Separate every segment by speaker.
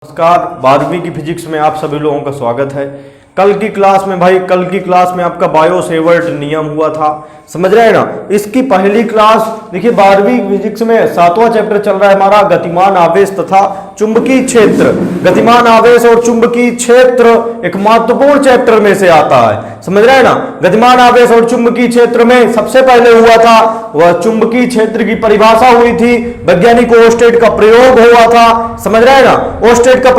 Speaker 1: नमस्कार। 12वीं की फिजिक्स में आप सभी लोगों का स्वागत है। कल की क्लास में आपका बायो सेवर्ट नियम हुआ था, समझ रहे हैं ना। इसकी पहली क्लास देखिए 12वीं फिजिक्स में 7वां चैप्टर चल रहा है हमारा, गतिमान आवेश तथा चुंबकीय क्षेत्र। गतिमान आवेश और चुंबकीय क्षेत्र एक महत्वपूर्ण चैप्टर में से आता है, समझ रहे हैं ना। गतिमान आवेश और चुंबकीय क्षेत्र में सबसे पहले हुआ था वह चुंबकीय क्षेत्र की परिभाषा हुई थी, वैज्ञानिक ओस्टेड का प्रयोग हुआ था, समझ रहे हैं ना। ओस्टेड के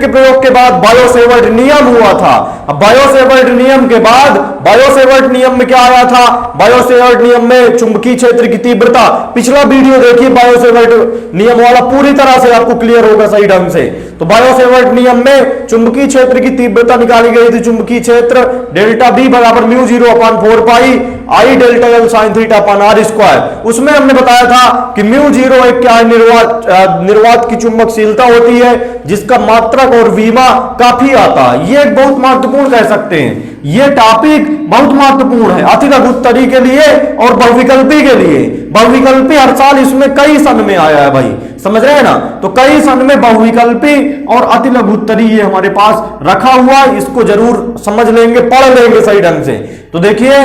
Speaker 1: प्रयोग के बाद बायो सेवर्ट नियम हुआ था। अब बायो सेवर्ट नियम के बाद बायो सेवर्ट नियम में क्या आया था? बायो सेवर्ट नियम में चुंबकीय क्षेत्र की तीव्रता, पिछला वीडियो देखिए बायो सेवर्ट नियम वाला, पूरी तरह से आपको क्लियर होगा सही ढंग से। तो बायो सेवर्ट नियम में चुंबकीय क्षेत्र की तीव्रता निकाली गई थी। चुंबकीय क्षेत्र डेल्टा बी बराबर mu 0/4 pi I delta L sine theta अपन आर स्क्वायर। उसमें हमने बताया था कि म्यू 0 एक क्या है, निर्वात की चुंबकशीलता होती है जिसका मात्रक और विमा काफी आता है। ये एक बहुत महत्वपूर्ण कह सकते हैं, ये टॉपिक बहुत महत्वपूर्ण है अतिलघुत्तरी के लिए और बहुविकल्पी के लिए। बहुविकल्पी हर साल इसमें कई सन में आया है भाई, समझ रहे हैं ना। तो कई सन में बहुविकल्पी और अतिलघुत्तरी ये हमारे पास रखा हुआ है, इसको जरूर समझ लेंगे, पढ़ लेंगे सही ढंग से। तो देखिए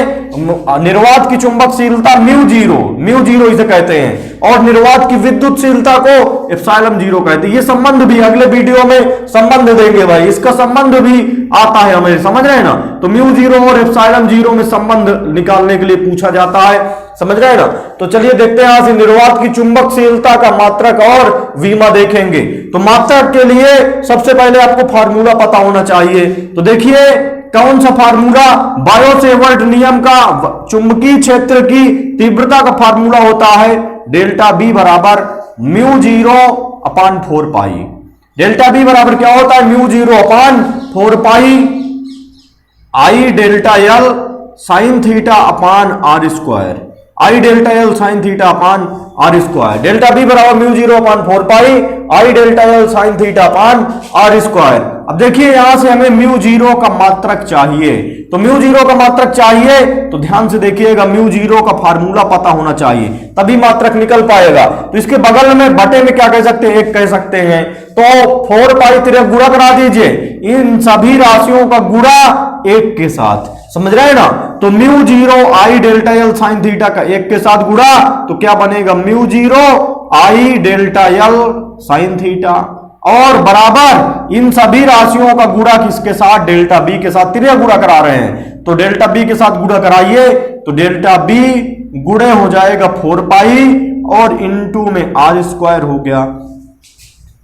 Speaker 1: निर्वात की चुंबकशीलता म्यू जीरो इसे कहते हैं, और निर्वात की विद्युतशीलता को एप्सिलॉन 0 कहते हैं। ये संबंध भी अगले वीडियो में संबंध देंगे भाई, इसका संबंध भी आता है हमें, समझ रहे हैं ना। तो म्यू 0 और एप्सिलॉन 0 में संबंध निकालने के लिए पूछा जाता है, समझ रहे हैं ना। तो चलिए देखते हैं, यहां से निर्वात की चुंबकशीलता का मात्रक और विमा देखेंगे। तो मात्रक के लिए सबसे पहले आपको फार्मूला पता होना चाहिए। तो देखिए कौन सा फार्मूला, बायो सेवर्ट नियम का चुंबकीय क्षेत्र की तीव्रता का फार्मूला होता है डेल्टा बी बराबर म्यू 0/4 पाई। डेल्टा बी बराबर क्या होता है? Mu 0/4 pi I delta L sine theta upon R square. I delta L sine theta upon R square. Delta B बराबर mu 0/4 pi I delta L sine theta upon R square. अब देखिए यहां से हमें म्यू 0 का मात्रक चाहिए। तो म्यू 0 का मात्रक चाहिए तो ध्यान से देखिएगा, म्यू 0 का फार्मूला पता होना चाहिए तभी मात्रक निकल पाएगा। तो इसके बगल में बटे में क्या कह सकते हैं? 1 कह सकते हैं। तो 4 पाई तिरक गुणा करा दीजिए, इन सभी राशियों का गुणा 1 के साथ, समझ रहे हैं ना। तो म्यू 0 आई डेल्टा एल साइन थीटा का 1 के साथ गुणा, तो क्या बनेगा? म्यू 0 आई डेल्टा एल साइन थीटा, और बराबर इन सभी राशियों का गुणा किसके साथ? डेल्टा बी के साथ। तिर्यक गुणा करा रहे हैं तो डेल्टा बी के साथ गुणा कराइए, तो डेल्टा बी गुणे हो जाएगा 4 पाई और इनटू में आर स्क्वायर हो गया।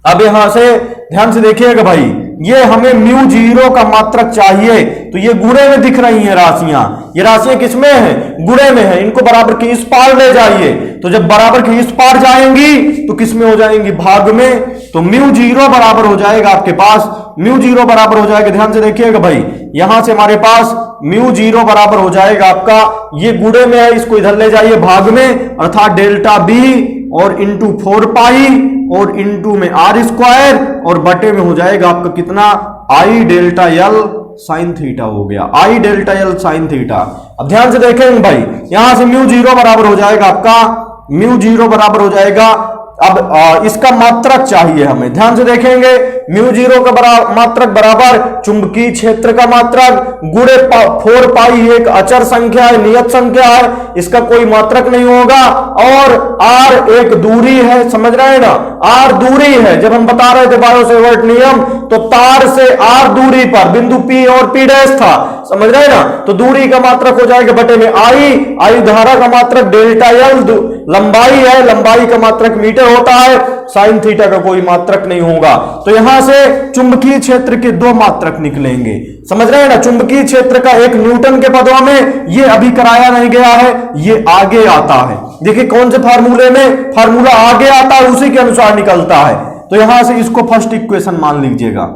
Speaker 1: अब यहां से ध्यान से देखिएगा भाई, ये हमें म्यू 0 का मात्रक चाहिए, तो ये गुणे में दिख रही हैं राशियां। ये राशियां किसमें हैं? गुणे में है। इनको बराबर की इस पार ले जाइए, तो जब बराबर की इस पार जाएंगी तो किसमें हो जाएंगी? भाग में। तो म्यू 0 बराबर हो जाएगा आपके पास, म्यू 0 बराबर हो जाएगा, ध्यान से देखिएगा भाई, यहां से हमारे पास म्यू 0 बराबर हो जाएगा आपका, ये गुणे में है, इसको इधर ले जाइए भाग में, अर्थात डेल्टा बी और इंटू 4 पाई और इंटू में आर स्क्वायर, और बटे में हो जाएगा आपका कितना? आई डेल्टा एल साइन थीटा हो गया, आई डेल्टा एल साइन थीटा। अब ध्यान से देखेंगे भाई, यहां से म्यू 0 बराबर हो जाएगा आपका, म्यू 0 बराबर हो जाएगा। अब इसका मात्रक चाहिए हमें, ध्यान से देखेंगे, म्यू 0 का मात्रक बराबर चुंबकीय क्षेत्र का मात्रक गुणे 4 पाई, एक अचर संख्या है, नियत संख्या है, इसका कोई मात्रक नहीं होगा, और आर एक दूरी है, समझ रहे हैं ना, आर दूरी है। जब हम बता रहे थे बायो सेवर्ट नियम, तो तार से आर दूरी पर बिंदु पी और पी डैश था, समझ रहे हैं ना। तो दूरी का मात्रक हो जाएगा बटे में आई धारा का मात्रक डेल्टा एल लंबाई है, लंबाई का मात्रक मीटर होता है, साइन थीटा का कोई मात्रक नहीं होगा। तो यहां से चुंबकीय क्षेत्र के 2 मात्रक निकलेंगे, समझ रहे हैं ना। चुंबकीय क्षेत्र का एक न्यूटन के पदों में, ये अभी कराया नहीं गया है, ये आगे आता है। देखिए कौन से फार्मूले में फार्मूला आगे आता है उसी के अनुसार निकलता है। तो यहां से इसको फर्स्ट इक्वेशन मान लीजिएगा,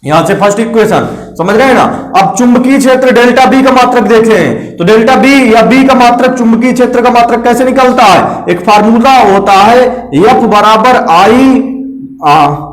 Speaker 1: यहां से फर्स्ट इक्वेशन, समझ रहे हैं ना। अब चुंबकीय क्षेत्र डेल्टा बी का मात्रक देख रहे हैं, तो डेल्टा बी या बी का मात्रक, चुंबकीय क्षेत्र का मात्रक कैसे निकलता है? एक फार्मूला होता है एफ बराबर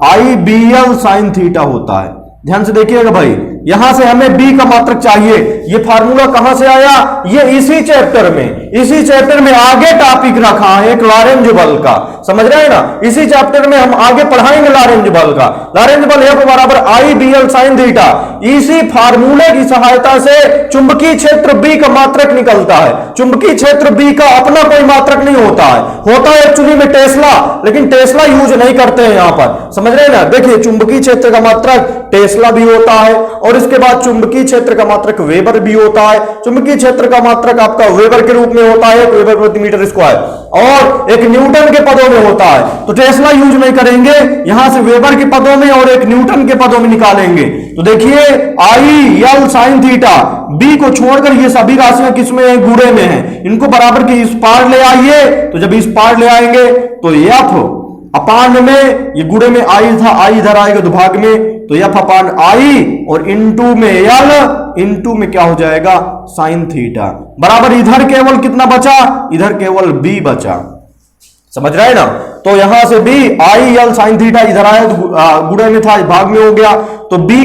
Speaker 1: आई बी एल साइन थीटा होता है। ध्यान से देखिएगा भाई, यहां से हमें बी का मात्रक चाहिए। ये फार्मूला कहां से आया? ये इसी चैप्टर में आगे टॉपिक रखा है एक लॉरेंज बल का, समझ रहे हैं ना। इसी चैप्टर में हम आगे पढ़ाएंगे लॉरेंज बल का। लॉरेंज बल F बराबर आई बी एल साइन थीटा। इसी फार्मूले की सहायता से चुंबकीय क्षेत्र बी का मात्रक निकलता है। चुंबकीय क्षेत्र बी का अपना कोई मात्रक नहीं होता है एक्चुअली में टेस्ला, लेकिन टेस्ला यूज नहीं करते हैं यहां पर, समझ रहे हैं ना। देखिए चुंबकीय क्षेत्र का मात्रक टेस्ला भी होता है, और इसके बाद चुंबकीय क्षेत्र का मात्रक वेबर भी होता है। चुंबकीय क्षेत्र का मात्रक आपका वेबर के रूप में होता है, वेबर प्रति मीटर स्क्वायर, और एक न्यूटन के पदों में होता है। तो टेस्ला यूज नहीं करेंगे, यहां से वेबर के पदों में और एक न्यूटन के पदों में निकालेंगे। तो देखिए I L sine theta, B को छोड़कर ये सभी राशियां किसमें है? गुणे में है। इनको बराबर के इस पार ले आइए, तो जब इस पार ले आएंगे तो एफ अपान में, ये गुणे में आई था, आई इधर आएगा तो भाग में, तो एफ अपान आई, और इनटू में एल, इनटू में क्या हो जाएगा? साइन थीटा बराबर इधर केवल कितना बचा? इधर केवल बी बचा, समझ रहे हैं ना। तो यहां से B I L sine theta इधर आया तो गुणे में था, भाग में हो गया, तो बी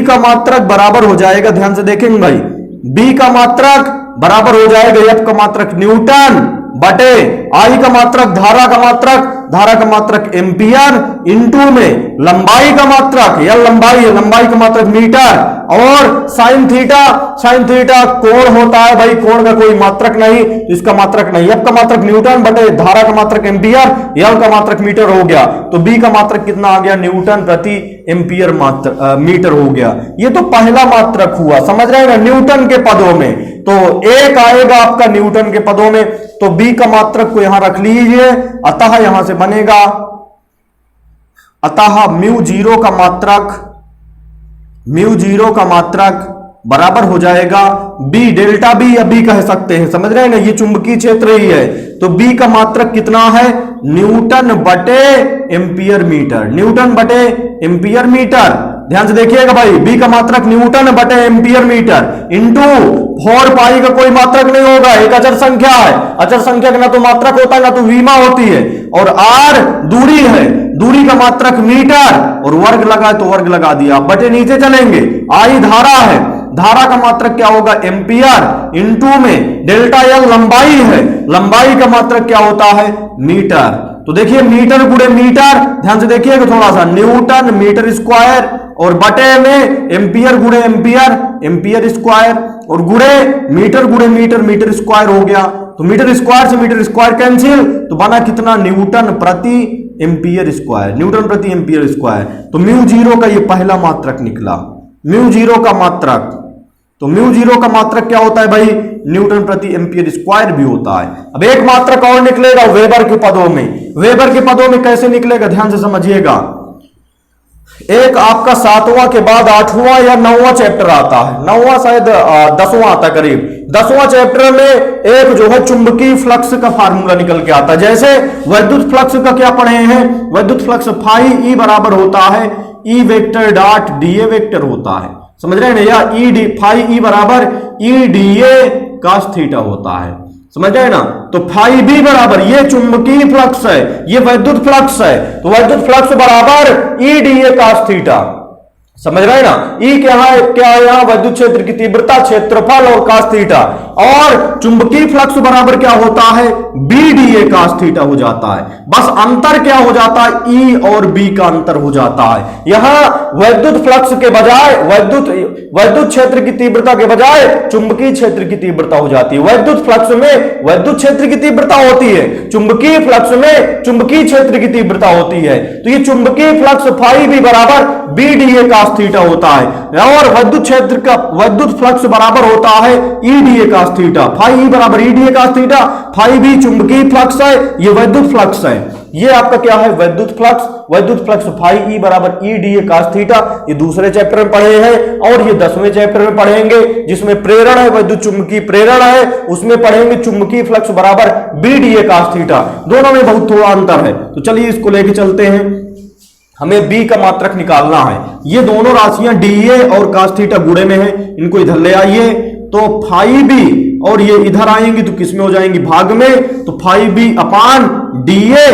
Speaker 1: का मात्रक बराबर हो जाएगा, ध्यान से देखेंगे भाई, बी का मात्रक बराबर हो जाएगा एफ का मात्रक न्यूटन बटे आई का मात्रक धारा का मात्रक एम्पियर, इनटू में लंबाई का मात्रक, या लंबाई का मात्रक मीटर, और साइन थीटा कोण होता है भाई, कोण का कोई मात्रक नहीं, तो इसका मात्रक नहीं, एफ का मात्रक न्यूटन बटे धारा का मात्रक एम्पियर, एल का मात्रक मीटर हो गया। तो बी का मात्रक कितना आ गया? न्यूटन प्रति एम्पियर मीटर हो गया। ये तो पहला मात्रक हुआ, समझ रहे हैं ना, न्यूटन के पदों में। तो एक आएगा आपका न्यूटन के पदों में, तो बी का मात्रक को यहां रख लीजिए, अतः यहां से बनेगा, अतः म्यू जीरो का मात्रक बराबर हो जाएगा बी, डेल्टा बी या बी कह सकते हैं, समझ रहे हैं ना, ये चुंबकीय क्षेत्र ही है। तो बी का मात्रक कितना है? न्यूटन बटे एम्पियर मीटर, ध्यान से देखिएगा भाई, बी का मात्रक न्यूटन बटे एम्पियर मीटर, इंटू 4 पाई का कोई मात्रक नहीं होगा, एक अचर संख्या है, अचर संख्या का ना तो मात्रक होता है ना तो विमा होती है, और आर दूरी है, दूरी का मात्रक मीटर, और वर्ग लगा तो वर्ग लगा दिया, बटे नीचे चलेंगे, आई धारा है, धारा का मात्रक क्या होगा? एम्पियर, इनटू में डेल्टा एल लंबाई है, लंबाई का मात्रक क्या होता है? मीटर। तो देखिए मीटर गुणे मीटर, ध्यान से देखिएगा थोड़ा सा, न्यूटन मीटर स्क्वायर, और बटे में एम्पियर गुणे एम्पियर स्क्वायर, और गुणे मीटर स्क्वायर हो गया। तो मीटर स्क्वायर से मीटर स्क्वायर कैंसिल, तो बना कितना? न्यूटन प्रति एम्पियर स्क्वायर। तो म्यू जीरो का ये पहला मात्रक निकला, म्यू जीरो का मात्रक। तो म्यू जीरो का मात्रक क्या होता है भाई? न्यूटन प्रति एम्पियर स्क्वायर भी होता है। अब एक मात्रक और निकलेगा वेबर के पदों में। वेबर के पदों में कैसे निकलेगा? ध्यान से समझिएगा। एक आपका 7वां के बाद 8वां या 9वां चैप्टर आता है, 9वां शायद 10वां आता करीब। 10वां चैप्टर में एक जो है चुंबकीय फ्लक्स का फार्मूला निकल के आता है। जैसे विद्युत फ्लक्स का क्या पढ़े हैं? विद्युत फ्लक्स फाई ई बराबर होता है E vector dot DA vector होता है, समझ रहे हैं ना, या ई डी फाई ई बराबर ई डीए कॉस थीटा होता है, समझ रहे हैं ना। तो फाई बी बराबर, ये चुंबकीय फ्लक्स है, ये विद्युत फ्लक्स है, तो विद्युत फ्लक्स बराबर ई डीए कॉस थीटा, समझ रहे हैं ना। ई क्या है यहाँ? विद्युत क्षेत्र की तीव्रता, क्षेत्रफल और कॉस थीटा, और चुंबकीय फ्लक्स बराबर क्या होता है? बी डीए कॉस थीटा हो जाता है। बस अंतर क्या हो जाता है? ई और बी का अंतर हो जाता है। यहां विद्युत फ्लक्स के बजाय विद्युत क्षेत्र की तीव्रता के बजाय चुंबकीय क्षेत्र की तीव्रता हो जाती है। विद्युत फ्लक्स में विद्युत क्षेत्र की तीव्रता होती है, चुंबकीय फ्लक्स में चुंबकीय क्षेत्र की तीव्रता होती है। तो ये चुंबकीय फ्लक्स फाई बी बराबर बी डीए कॉस थीटा होता है, और विद्युत क्षेत्र का विद्युत फ्लक्स बराबर होता है E dA cos theta. Phi E बराबर E dA cos theta, phi B चुंबकीय फ्लक्स है, ये विद्युत फ्लक्स है। ये आपका क्या है? विद्युत फ्लक्स फाई ई बराबर ई डीए कॉस थीटा। ये दूसरे चैप्टर में पढ़े हैं, और ये 10वें चैप्टर में पढ़ेंगे, जिसमें प्रेरण है, विद्युत चुंबकीय प्रेरण है, उसमें पढ़ेंगे चुंबकीय फ्लक्स बराबर बी डीए कॉस थीटा। दोनों में बहुत थोड़ा अंतर है, तो चलिए इसको लेके चलते हैं। हमें बी का मात्रक निकालना है। ये दोनों राशियां डीए और कॉस थीटा गुणे में है, इनको इधर ले आइए, तो फाई बी और ये इधर आएंगी तो किस में हो जाएंगी? भाग में। तो फाई बी अपान डीए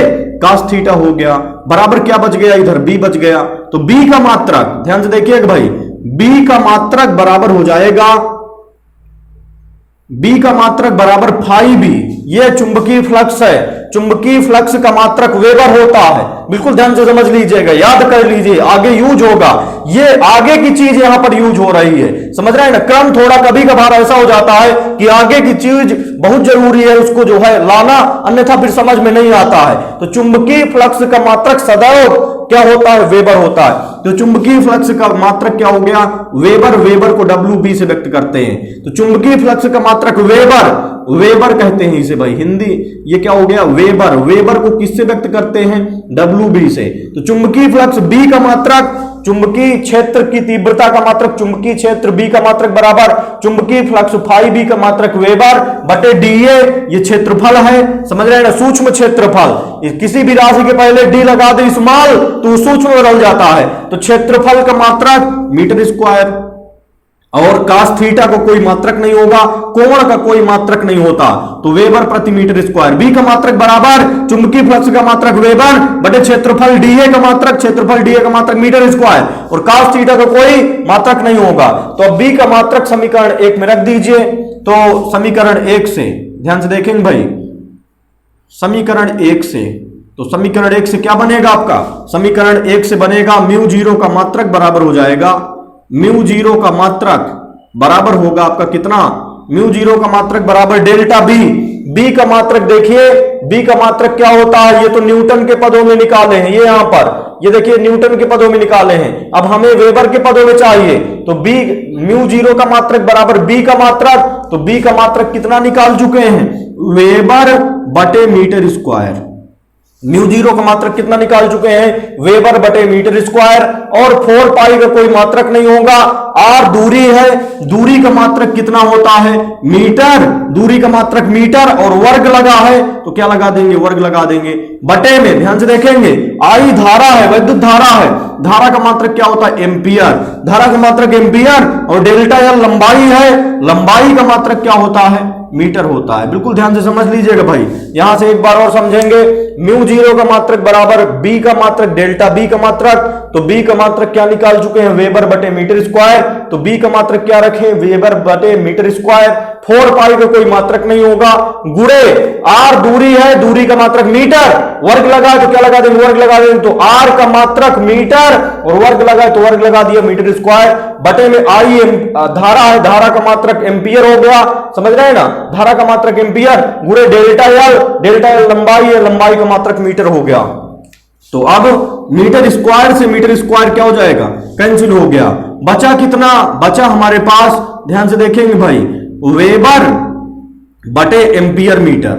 Speaker 1: कॉस थीटा हो गया, बराबर क्या बच गया? इधर बी बच गया। तो बी का मात्रक, ध्यान से देखिएगा भाई, बी का मात्रक बराबर हो जाएगा, बी का मात्रक बराबर फाई बी। ये चुंबकीय फ्लक्स है, चुंबकीय फ्लक्स का मात्रक वेबर होता है। बिल्कुल ध्यान से समझ लीजिएगा, याद कर लीजिए, आगे यूज होगा, ये आगे की चीज यहां पर यूज हो रही है, समझ रहे हैं ना। क्रम थोड़ा कभी कभार ऐसा हो जाता है कि आगे की चीज बहुत जरूरी है, उसको जो है लाना, अन्यथा फिर समझ में नहीं आता है। तो चुंबकीय फ्लक्स का मात्रक सदैव क्या होता है, वेबर होता है। तो चुंबकीय फ्लक्स का मात्रक क्या हो गया, वेबर। वेबर को WB से व्यक्त करते हैं, तो चुंबकीय फ्लक्स का मात्रक वेबर, वेबर कहते हैं इसे भाई, हिंदी ये क्या हो गया, वेबर। वेबर को किससे व्यक्त करते हैं, WB से। तो चुंबकीय फ्लक्स B का मात्रक, चुंबकीय क्षेत्र की तीव्रता का मात्रक चुंबकीय क्षेत्र B का मात्रक बराबर चुंबकीय फ्लक्स फाई B का मात्रक वेबर बटे DA, ये क्षेत्रफल है, समझ रहे हैं ना, सूक्ष्म क्षेत्रफल। किसी भी राशि के पहले D लगा दे स्मॉल तो सूक्ष्म में बदल जाता है। तो क्षेत्रफल का मात्रक मीटर स्क्वायर, और कास थीटा को कोई मात्रक नहीं होगा, कोण का कोई मात्रक नहीं होता, तो वेबर प्रति मीटर स्क्वायर। बी का मात्रक बराबर चुंबकीय फ्लक्स का मात्रक वेबर बटे क्षेत्रफल डीए का मात्रक, क्षेत्रफल डीए का मात्रक मीटर स्क्वायर, और कास थीटा का कोई मात्रक नहीं होगा। तो अब बी का मात्रक समीकरण 1 में रख दीजिए। तो समीकरण 1 से ध्यान से देखेंगे भाई, समीकरण 1 से, तो समीकरण 1 से क्या बनेगा आपका, समीकरण 1 से बनेगा म्यू जीरो का मात्रक बराबर हो जाएगा, म्यू जीरो का मात्रक बराबर होगा आपका कितना, म्यू जीरो का मात्रक बराबर डेल्टा बी। बी का मात्रक देखिए, बी का मात्रक क्या होता है, ये तो न्यूटन के पदों में निकाले हैं, ये यहां पर ये देखिए न्यूटन के पदों में निकाले हैं, अब हमें वेबर के पदों में चाहिए। तो बी म्यू जीरो का मात्रक बराबर बी का मात्रक, तो बी का मात्रक कितना निकाल चुके हैं, वेबर बटे मीटर स्क्वायर। म्यू जीरो का मात्रक कितना निकाल चुके हैं, वेबर बटे मीटर स्क्वायर, और 4 पाई का कोई मात्रक नहीं होगा। आर दूरी है, दूरी का मात्रक कितना होता है, मीटर, दूरी का मात्रक मीटर, और वर्ग लगा है तो क्या लगा देंगे, वर्ग लगा देंगे। बटे में ध्यान से देखेंगे, आई धारा है, विद्युत धारा है, धारा का मात्रक क्या होता है, एम्पियर, धारा का मात्रक एम्पियर, और डेल्टा एल लंबाई है, लंबाई का मात्रक क्या होता है, मीटर होता है। बिल्कुल ध्यान से समझ लीजिएगा भाई, यहां से एक बार और समझेंगे। म्यू जीरो का मात्रक बराबर बी का मात्रक डेल्टा बी का मात्रक, तो बी का मात्रक क्या निकाल चुके हैं, वेबर बटे मीटर स्क्वायर, तो बी का मात्रक क्या रखें, वेबर बटे मीटर स्क्वायर। 4 पाई का कोई मात्रक नहीं होगा, गुणे आर दूरी है, दूरी का मात्रक मीटर, वर्ग लगा तो क्या लगा देंगे, वर्ग लगा देंगे, तो आर का मात्रक मीटर और वर्ग लगा तो वर्ग लगा दिया मीटर स्क्वायर, बटे में आई धारा है, धारा का मात्रक एम्पियर हो गया, समझ रहे हैं ना, धारा का मात्रक एम्पियर, गुणे डेल्टा एल, डेल्टा एल लंबाई है, लंबाई का मात्रक मीटर हो गया। तो अब मीटर स्क्वायर से मीटर स्क्वायर क्या हो जाएगा, कैंसिल हो गया। बचा कितना, बचा हमारे पास, ध्यान से देखेंगे भाई, वेबर बटे एम्पियर मीटर,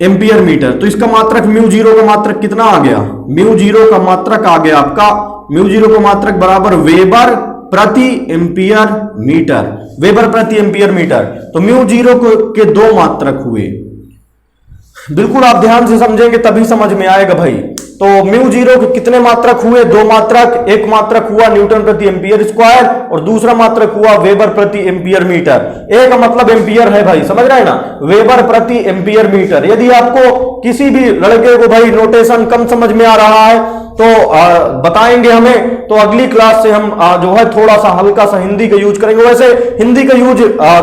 Speaker 1: एम्पियर मीटर। तो इसका मात्रक म्यू जीरो का मात्रक कितना आ गया, म्यू जीरो का मात्रक आ गया आपका, म्यू जीरो का मात्रक बराबर वेबर प्रति एम्पियर मीटर, वेबर प्रति एम्पियर मीटर। तो म्यू जीरो के 2 मात्रक हुए, बिल्कुल आप ध्यान से समझेंगे तभी समझ में आएगा भाई। तो म्यू जीरो के कितने मात्रक हुए, 2 मात्रक, एक मात्रक हुआ न्यूटन प्रति एम्पियर स्क्वायर और दूसरा मात्रक हुआ वेबर प्रति एम्पियर मीटर। ए का मतलब एम्पियर है भाई, समझ रहे हैं ना, वेबर प्रति एम्पियर मीटर। यदि आपको किसी भी लड़के को भाई नोटेशन कम समझ में आ रहा है तो बताएंगे हमें, तो अगली क्लास से हम जो है थोड़ा सा हल्का सा हिंदी का यूज करेंगे। वैसे हिंदी का यूज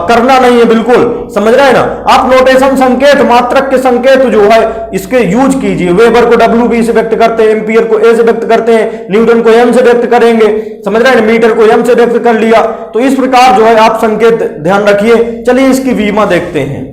Speaker 1: करना नहीं है, बिल्कुल समझ रहे हैं ना। आप नोटेशन संकेत, मात्रक के संकेत जो है इसके यूज कीजिए। वेबर को WB से व्यक्त करते हैं, एम्पियर को ए से व्यक्त करते हैं, न्यूटन को एम से व्यक्त करेंगे, समझ रहे हैं, मीटर को एम से व्यक्त कर लिया। तो इस प्रकार जो है आप संकेत ध्यान रखिए। चलिए इसकी वीमा देखते हैं।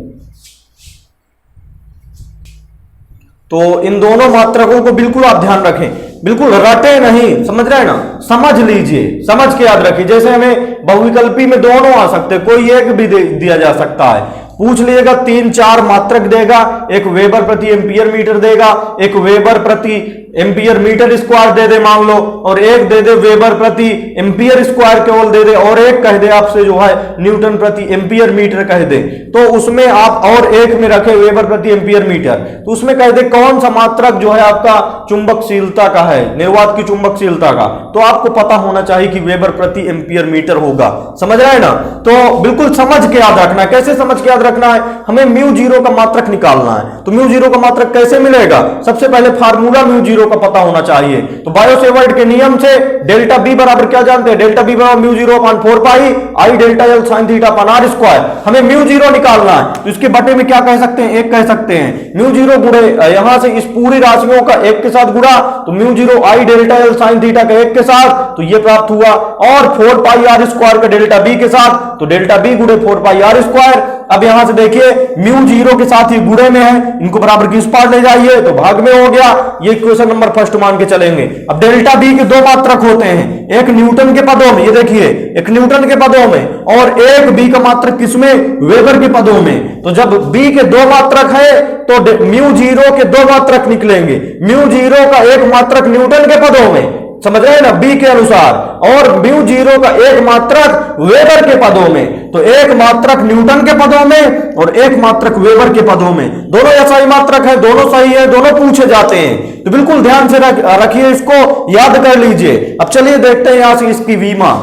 Speaker 1: तो इन दोनों मात्रकों को बिल्कुल आप ध्यान रखें, बिल्कुल रटे नहीं, समझ रहे हैं ना, समझ लीजिए, समझ के याद रखिए। जैसे हमें बहुविकल्पी में दोनों आ सकते हैं, कोई एक भी दिया जा सकता है। पूछ लीजिएगा 3-4 मात्रक देगा, एक वेबर प्रति एम्पियर मीटर देगा, एक वेबर प्रति एम्पियर मीटर स्क्वायर दे दे मान लो, और एक दे दे वेबर प्रति एम्पियर स्क्वायर केवल दे दे, और एक कह दे आपसे जो है न्यूटन प्रति एम्पियर मीटर कह दे। तो उसमें आप और एक में रखे वेबर प्रति एम्पियर मीटर, तो उसमें कह दे कौन सा मात्रक जो है आपका चुंबकशीलता का है, निर्वात की चुंबकशीलता का, तो आपको पता होना चाहिए कि वेबर प्रति एम्पियर मीटर होगा, समझ रहे हैं ना। तो बिल्कुल समझ के याद रखना है। कैसे समझ के याद रखना है, हमें म्यू जीरो का मात्रक निकालना है। तो म्यू जीरो का मात्रक कैसे मिलेगा, सबसे पहले फार्मूला म्यू जीरो का पता होना चाहिए। तो बायो-सेवर्ट के नियम से डेल्टा बी बराबर क्या जानते हैं, डेल्टा बी बराबर mu 0 upon 4 pi I delta L sine theta upon R square. हमें म्यू 0 निकालना है तो इसके बटे में क्या कह सकते हैं, एक कह सकते हैं। म्यू 0 गुणे यहां से इस पूरी राशियों का एक के साथ गुणा, तो म्यू 0 आई डेल्टा एल साइन थीटा का एक के साथ, तो ये प्राप्त हुआ। और 4 पाई आर स्क्वायर का डेल्टा बी के साथ, तो डेल्टा बी गुणे 4 पाई आर स्क्वायर। अब यहां से देखिए म्यू 0 के साथ ही गुणे में है, इनको बराबर की इस पार ले जाइए तो भाग में हो गया। ये क्वेश्चन नंबर फर्स्ट मान के चलेंगे। अब डेल्टा बी के दो मात्रक होते हैं, एक न्यूटन के पदों में, ये देखिए एक न्यूटन के पदों में और एक बी का मात्रक किसमें, वेबर के पदों में। तो जब बी के दो मात्रक है तो म्यू 0 के दो मात्रक निकलेंगे, म्यू 0 का एक मात्रक न्यूटन के पदों में, समझ रहे हैं ना, बी के अनुसार, और म्यू 0 का एक मात्रक वेबर के पदों में। तो एक मात्रक न्यूटन के पदों में और एक मात्रक वेबर के पदों में, दोनों SI मात्रक है, दोनों सही है, दोनों पूछे जाते हैं। तो बिल्कुल ध्यान से रखिए, इसको याद कर लीजिए। अब चलिए देखते हैं यहां से इसकी वीमा,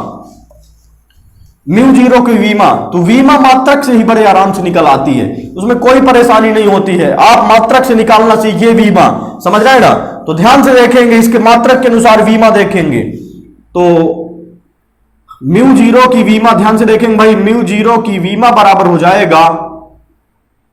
Speaker 1: म्यू 0 की वीमा। तो वीमा मात्रक से ही बड़े आराम से निकल आती है, उसमें कोई परेशानी नहीं होती है। आप मात्रक से निकालना सीखिए वीमा, समझ रहे हैं ना। तो ध्यान से देखेंगे, इसके मात्रक के अनुसार वीमा देखेंगे। तो म्यू 0 की वीमा ध्यान से देखेंगे भाई, म्यू 0 की वीमा बराबर हो जाएगा,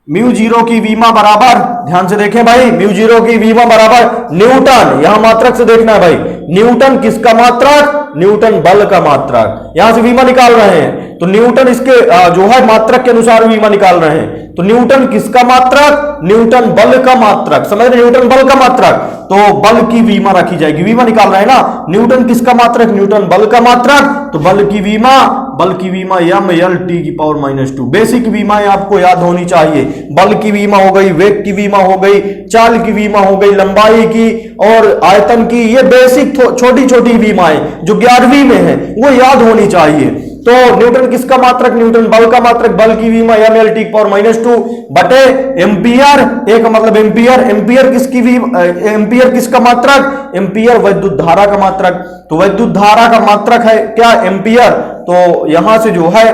Speaker 1: म्यू 0 की वीमा बराबर, ध्यान से देखें भाई, म्यू 0 की वीमा बराबर न्यूटन, यहां मात्रक से देखना है भाई, न्यूटन किसका मात्रक, न्यूटन बल का मात्रक। यहां से वीमा निकाल रहे हैं तो न्यूटन इसके जो है मात्रक के अनुसार वीमा निकाल रहे हैं। तो न्यूटन किसका मात्रक, न्यूटन बल का मात्रक, समझ रहे, न्यूटन बल का मात्रक, तो बल की वीमा रखी जाएगी। वीमा निकाल रहे हैं ना, न्यूटन किसका मात्रक, न्यूटन बल का मात्रक, तो बल की वीमा एम एल टी की पावर -2। बेसिक वीमाएं आपको याद होनी चाहिए। बल की वीमा हो गई, वेग की वीमा हो गई, चाल की वीमा हो गई, लंबाई की और आयतन की, ये बेसिक छोटी छोटी वीमाएं जो 11वीं में है वो याद होनी चाहिए। तो न्यूटन किसका मात्रक, न्यूटन बल का मात्रक, बल की वीमा एम एल टी की पावर -2 बटे एम्पियर, एक मतलब एम्पियर, एम्पियर किसकी वीमा, एम्पियर किसका मात्रक, एम्पियर वैद्युत धारा का मात्रक। तो वैद्युत धारा का मात्रक है क्या, एम्पियर। तो यहां से जो है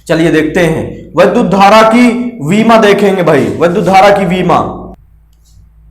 Speaker 1: चलिए देखते हैं वैद्युत धारा की वीमा देखेंगे भाई, वैद्युत धारा की वीमा।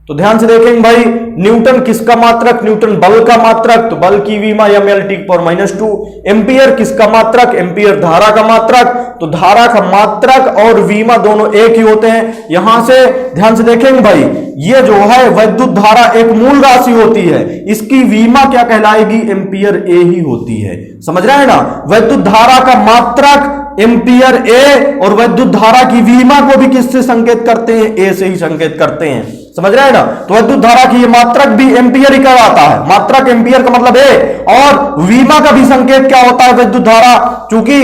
Speaker 1: तो ध्यान से देखेंगे भाई, न्यूटन किसका मात्रक, न्यूटन बल का मात्रक, तो बल की वीमा एम एल टी की पावर -2। एम्पियर किसका मात्रक, एम्पियर धारा का मात्रक, तो धारा का मात्रक और वीमा दोनों एक ही होते हैं। यहां से ध्यान से देखेंगे भाई, ये जो है वैद्युत धारा एक मूल राशि होती है, इसकी वीमा क्या कहलाएगी, एम्पियर ए ही होती है, समझ रहे हैं ना। वैद्युत धारा का मात्रक एम्पियर ए और वैद्युत धारा की वीमा को भी किससे संकेत करते हैं, ए से ही संकेत करते हैं, समझ रहे हैं ना। तो वैद्युत धारा की ये मात्रक भी एम्पियर ही कहलाता है, मात्रक एम्पियर का मतलब ए, और वीमा का भी संकेत क्या होता है, वैद्युत धारा। चूंकि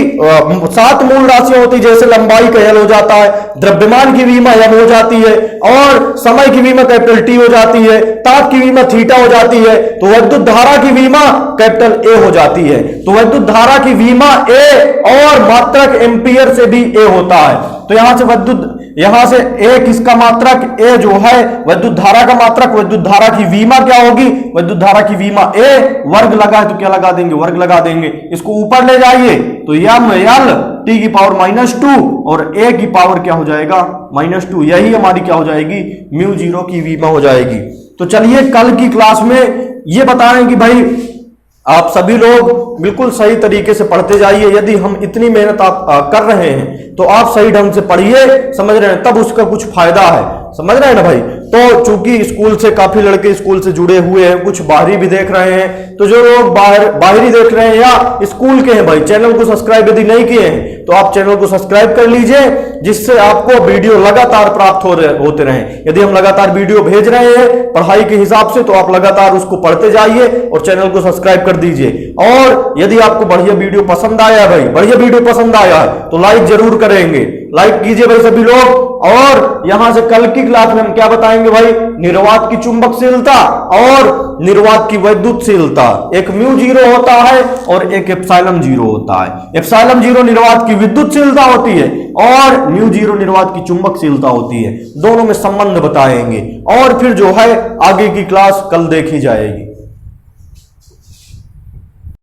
Speaker 1: 7 मूल राशियां होती, जैसे लंबाई का एल हो जाता है, द्रव्यमान की वीमा एम हो जाती है, और समय की वीमा कैपिटल टी हो जाती है, ताप की वीमा थीटा हो जाती है, तो वैद्युत धारा की वीमा कैपिटल ए हो जाती है। तो वैद्युत धारा की वीमा ए और मात्रक एम्पियर से भी ए होता है। तो यहां से ए किसका मात्रक, ए जो है वैद्युत धारा का मात्रक, वैद्युत धारा की वीमा क्या होगी, वैद्युत धारा की वीमा ए, वर्ग लगा है तो क्या लगा देंगे, वर्ग लगा देंगे। इसको ऊपर ले जाइए तो एम एल टी की पावर -2 और ए की पावर क्या हो जाएगा, -2, यही हमारी क्या हो जाएगी, म्यू 0 की वीमा हो जाएगी। तो चलिए कल की क्लास में ये बताएं कि भाई आप सभी लोग बिल्कुल सही तरीके से पढ़ते जाइए। यदि हम इतनी मेहनत आप कर रहे हैं तो आप सही ढंग से पढ़िए, समझ रहे हैं, तब उसका कुछ फायदा है, समझ रहे हैं ना भाई। तो चूंकि स्कूल से काफी लड़के स्कूल से जुड़े हुए हैं, कुछ बाहरी भी देख रहे हैं, तो जो लोग बाहरी देख रहे हैं या स्कूल के हैं भाई, चैनल को सब्सक्राइब यदि नहीं किए हैं तो आप चैनल को सब्सक्राइब कर लीजिए, जिससे आपको वीडियो लगातार प्राप्त होते रहें। यदि हम लगातार वीडियो भेज रहे हैं पढ़ाई के हिसाब से, तो आप लगातार उसको पढ़ते जाइए और चैनल को सब्सक्राइब कर दीजिए। और यदि आपको बढ़िया वीडियो पसंद आया है भाई, बढ़िया वीडियो पसंद आया है तो लाइक जरूर करेंगे, लाइक कीजिए भाई सभी लोग। और यहां से कल की क्लास में हम क्या बताएंगे भाई, निर्वात की चुंबकशीलता और निर्वात की वैद्युतशीलता। एक म्यू 0 होता है और एक एप्सिलॉन 0 होता है। एप्सिलॉन 0 निर्वात की विद्युतशीलता होती है और म्यू 0 निर्वात की चुंबकशीलता होती है। दोनों में संबंध बताएंगे और फिर जो है आगे की क्लास कल देखी जाएगी।